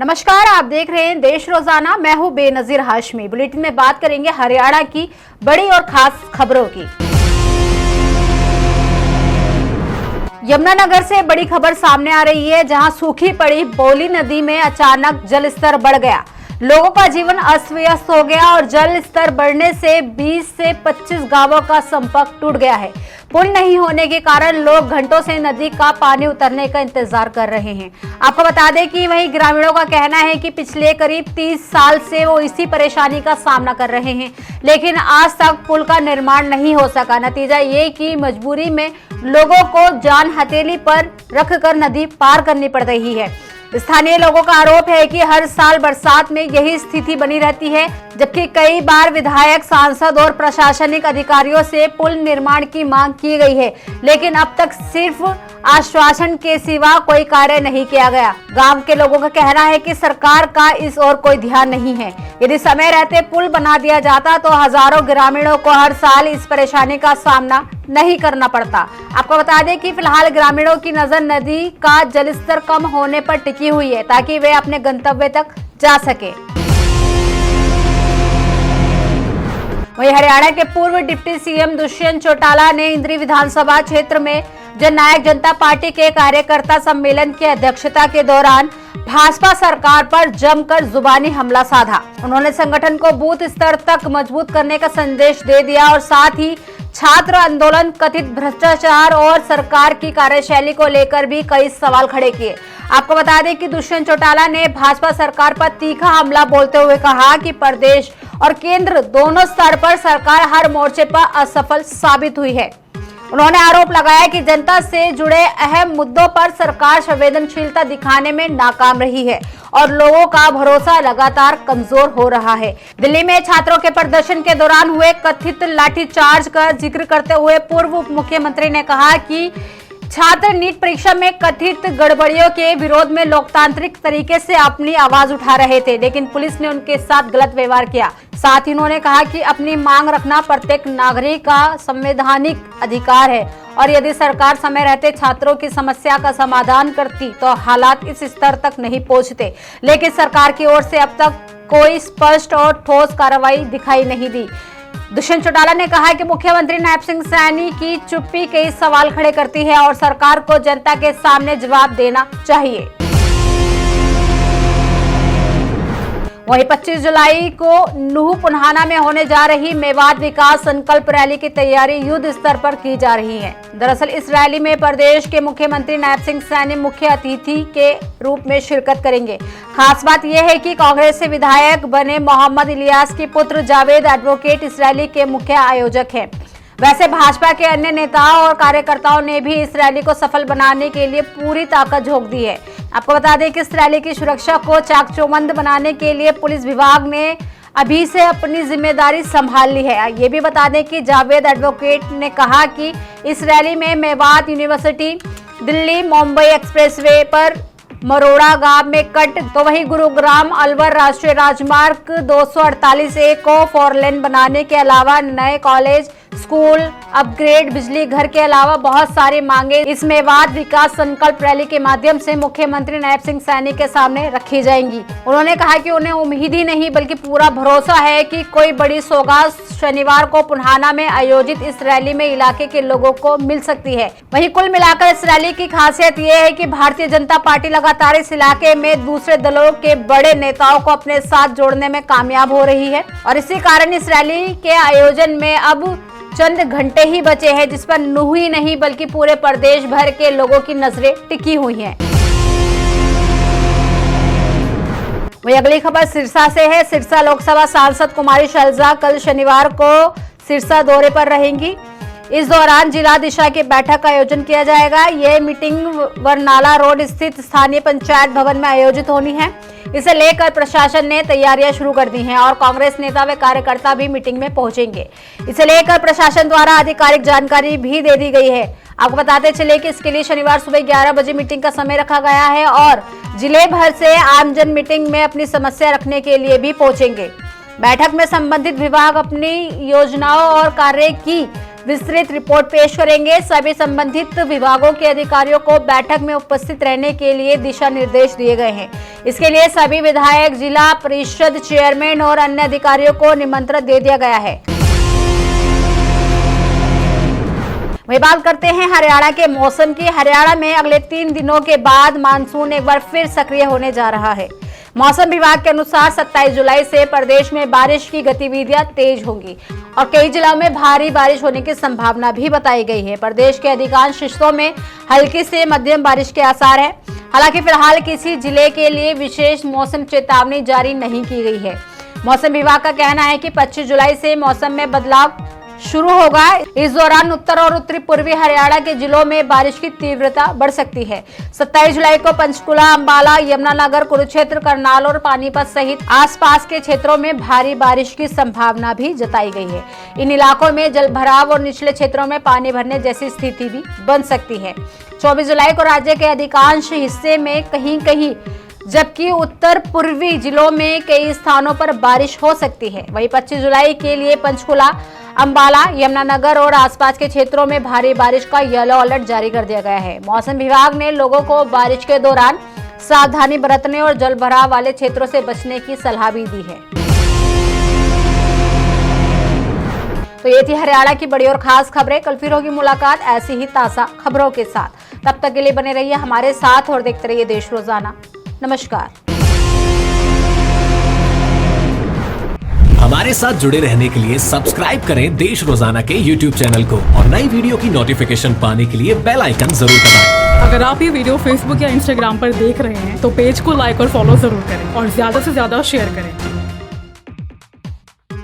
नमस्कार, आप देख रहे हैं देश रोजाना। मैं हूं बेनजीर हाशमी। बुलेटिन में बात करेंगे हरियाणा की बड़ी और खास खबरों की। यमुनानगर से बड़ी खबर सामने आ रही है, जहां सूखी पड़ी बोली नदी में अचानक जल स्तर बढ़ गया। लोगों का जीवन अस्त व्यस्त हो गया और जल स्तर बढ़ने से 20 से 25 गांवों का संपर्क टूट गया है। पुल नहीं होने के कारण लोग घंटों से नदी का पानी उतरने का इंतजार कर रहे हैं। आपको बता दें कि वहीं ग्रामीणों का कहना है कि पिछले करीब 30 साल से वो इसी परेशानी का सामना कर रहे हैं, लेकिन आज तक पुल का निर्माण नहीं हो सका। नतीजा ये कि मजबूरी में लोगों को जान हथेली पर रखकर नदी पार करनी पड़ रही है। स्थानीय लोगों का आरोप है कि हर साल बरसात में यही स्थिति बनी रहती है, जबकि कई बार विधायक, सांसद और प्रशासनिक अधिकारियों से पुल निर्माण की मांग की गई है, लेकिन अब तक सिर्फ आश्वासन के सिवा कोई कार्य नहीं किया गया। गांव के लोगों का कहना है कि सरकार का इस ओर कोई ध्यान नहीं है। यदि समय रहते पुल बना दिया जाता तो हजारों ग्रामीणों को हर साल इस परेशानी का सामना नहीं करना पड़ता। आपको बता दें कि फिलहाल ग्रामीणों की नजर नदी का जलस्तर कम होने पर टिकी हुई है, ताकि वे अपने गंतव्य तक जा सके। वहीं हरियाणा के पूर्व डिप्टी सीएम दुष्यंत चौटाला ने इंद्री विधानसभा क्षेत्र में जननायक जनता पार्टी के कार्यकर्ता सम्मेलन की अध्यक्षता के दौरान भाजपा सरकार पर जमकर जुबानी हमला साधा। उन्होंने संगठन को बूथ स्तर तक मजबूत करने का संदेश दे दिया और साथ ही छात्र आंदोलन, कथित भ्रष्टाचार और सरकार की कार्यशैली को लेकर भी कई सवाल खड़े किए। आपको बता दें कि दुष्यंत चौटाला ने भाजपा सरकार पर तीखा हमला बोलते हुए कहा कि प्रदेश और केंद्र दोनों स्तर पर सरकार हर मोर्चे पर असफल साबित हुई है। उन्होंने आरोप लगाया कि जनता से जुड़े अहम मुद्दों पर सरकार संवेदनशीलता दिखाने में नाकाम रही है और लोगों का भरोसा लगातार कमजोर हो रहा है। दिल्ली में छात्रों के प्रदर्शन के दौरान हुए कथित लाठीचार्ज का जिक्र करते हुए पूर्व उप मुख्यमंत्री ने कहा कि छात्र नीट परीक्षा में कथित गड़बड़ियों के विरोध में लोकतांत्रिक तरीके से अपनी आवाज उठा रहे थे, लेकिन पुलिस ने उनके साथ गलत व्यवहार किया। साथ ही उन्होंने कहा कि अपनी मांग रखना प्रत्येक नागरिक का संवैधानिक अधिकार है और यदि सरकार समय रहते छात्रों की समस्या का समाधान करती तो हालात इस स्तर तक नहीं पहुंचते, लेकिन सरकार की ओर से अब तक कोई स्पष्ट और ठोस कार्रवाई दिखाई नहीं दी। दुष्यंत चौटाला ने कहा कि मुख्यमंत्री नायब सिंह सैनी की चुप्पी कई सवाल खड़े करती है और सरकार को जनता के सामने जवाब देना चाहिए। वहीं 25 जुलाई को नूह पुन्हाना में होने जा रही मेवात विकास संकल्प रैली की तैयारी युद्ध स्तर पर की जा रही है। दरअसल इस रैली में प्रदेश के मुख्यमंत्री नायब सिंह सैनी मुख्य अतिथि के रूप में शिरकत करेंगे। खास बात यह है कि कांग्रेस से विधायक बने मोहम्मद इलियास के पुत्र जावेद एडवोकेट इस रैली के मुख्य आयोजक हैं। वैसे भाजपा के अन्य नेताओं और कार्यकर्ताओं ने भी इस रैली को सफल बनाने के लिए पूरी ताकत झोंक दी है। आपको बता दें कि इस रैली की सुरक्षा को चाकचौबंद बनाने के लिए पुलिस विभाग ने अभी से अपनी जिम्मेदारी संभाल ली है। ये भी बता दें कि जावेद एडवोकेट ने कहा कि इस रैली में मेवात यूनिवर्सिटी, दिल्ली मुंबई एक्सप्रेसवे पर मरोड़ा गांव में कट, तो वहीं गुरुग्राम अलवर राष्ट्रीय राजमार्ग 248A को 4 लेन बनाने के अलावा नए कॉलेज, स्कूल, अपग्रेड, बिजली घर के अलावा बहुत सारी मांगे इस मेवात विकास संकल्प रैली के माध्यम से मुख्यमंत्री नायब सिंह सैनी के सामने रखी जाएंगी। उन्होंने कहा कि उन्हें उम्मीद ही नहीं बल्कि पूरा भरोसा है कि कोई बड़ी सौगात शनिवार को पुन्हाना में आयोजित इस रैली में इलाके के लोगों को मिल सकती है। वहीं कुल मिलाकर इस रैली की खासियत ये है कि भारतीय जनता पार्टी लगातार इस इलाके में दूसरे दलों के बड़े नेताओं को अपने साथ जोड़ने में कामयाब हो रही है और इसी कारण इस रैली के आयोजन में अब चंद घंटे ही बचे हैं, जिस पर नूह ही नहीं बल्कि पूरे प्रदेश भर के लोगों की नजरें टिकी हुई हैं। वही अगली खबर सिरसा से है। सिरसा लोकसभा सांसद कुमारी शैलजा कल शनिवार को सिरसा दौरे पर रहेंगी। इस दौरान जिला दिशा की बैठक का आयोजन किया जाएगा। यह मीटिंग वरनाला रोड स्थित स्थानीय पंचायत भवन में आयोजित होनी है। इसे लेकर प्रशासन ने तैयारियां शुरू कर दी हैं और कांग्रेस नेता व कार्यकर्ता भी मीटिंग में पहुंचेंगे। इसे लेकर प्रशासन द्वारा आधिकारिक जानकारी भी दे दी गई है। आपको बताते चले कि इसके लिए शनिवार सुबह 11 बजे मीटिंग का समय रखा गया है और जिले भर से आमजन मीटिंग में अपनी समस्या रखने के लिए भी पहुंचेंगे। बैठक में संबंधित विभाग अपनी योजनाओं और कार्य की विस्तृत रिपोर्ट पेश करेंगे। सभी संबंधित विभागों के अधिकारियों को बैठक में उपस्थित रहने के लिए दिशा निर्देश दिए गए हैं। इसके लिए सभी विधायक, जिला परिषद चेयरमैन और अन्य अधिकारियों को निमंत्रण दे दिया गया है। वही बात करते हैं हरियाणा के मौसम की। हरियाणा में अगले 3 दिनों के बाद मानसून एक बार फिर सक्रिय होने जा रहा है। मौसम विभाग के अनुसार 27 जुलाई से प्रदेश में बारिश की गतिविधियां तेज होंगी और कई जिलों में भारी बारिश होने की संभावना भी बताई गई है। प्रदेश के अधिकांश हिस्सों में हल्की से मध्यम बारिश के आसार हैं। हालांकि फिलहाल किसी जिले के लिए विशेष मौसम चेतावनी जारी नहीं की गई है। मौसम विभाग का कहना है कि 25 जुलाई से मौसम में बदलाव शुरू होगा। इस दौरान उत्तर और उत्तरी पूर्वी हरियाणा के जिलों में बारिश की तीव्रता बढ़ सकती है। 27 जुलाई को पंचकुला, अंबाला, यमुनानगर, कुरुक्षेत्र, करनाल और पानीपत सहित आसपास के क्षेत्रों में भारी बारिश की संभावना भी जताई गई है। इन इलाकों में जलभराव और निचले क्षेत्रों में पानी भरने जैसी स्थिति भी बन सकती है। 24 जुलाई को राज्य के अधिकांश हिस्से में कहीं-कहीं, जबकि उत्तर पूर्वी जिलों में कई स्थानों पर बारिश हो सकती है। वहीं 25 जुलाई के लिए पंचकुला, अंबाला, यमुनानगर और आसपास के क्षेत्रों में भारी बारिश का येलो अलर्ट जारी कर दिया गया है। मौसम विभाग ने लोगों को बारिश के दौरान सावधानी बरतने और जलभराव वाले क्षेत्रों से बचने की सलाह भी दी है। तो ये थी हरियाणा की बड़ी और खास खबरें। कल फिर होगी मुलाकात ऐसी ही ताजा खबरों के साथ। तब तक के लिए बने रहिए हमारे साथ और देखते रहिए देश रोजाना। नमस्कार। हमारे साथ जुड़े रहने के लिए सब्सक्राइब करें देश रोजाना के YouTube चैनल को और नई वीडियो की नोटिफिकेशन पाने के लिए बेल आइकन जरूर दबाएं। अगर आप ये वीडियो Facebook या Instagram पर देख रहे हैं तो पेज को लाइक और फॉलो जरूर करें और ज्यादा से ज्यादा शेयर करें।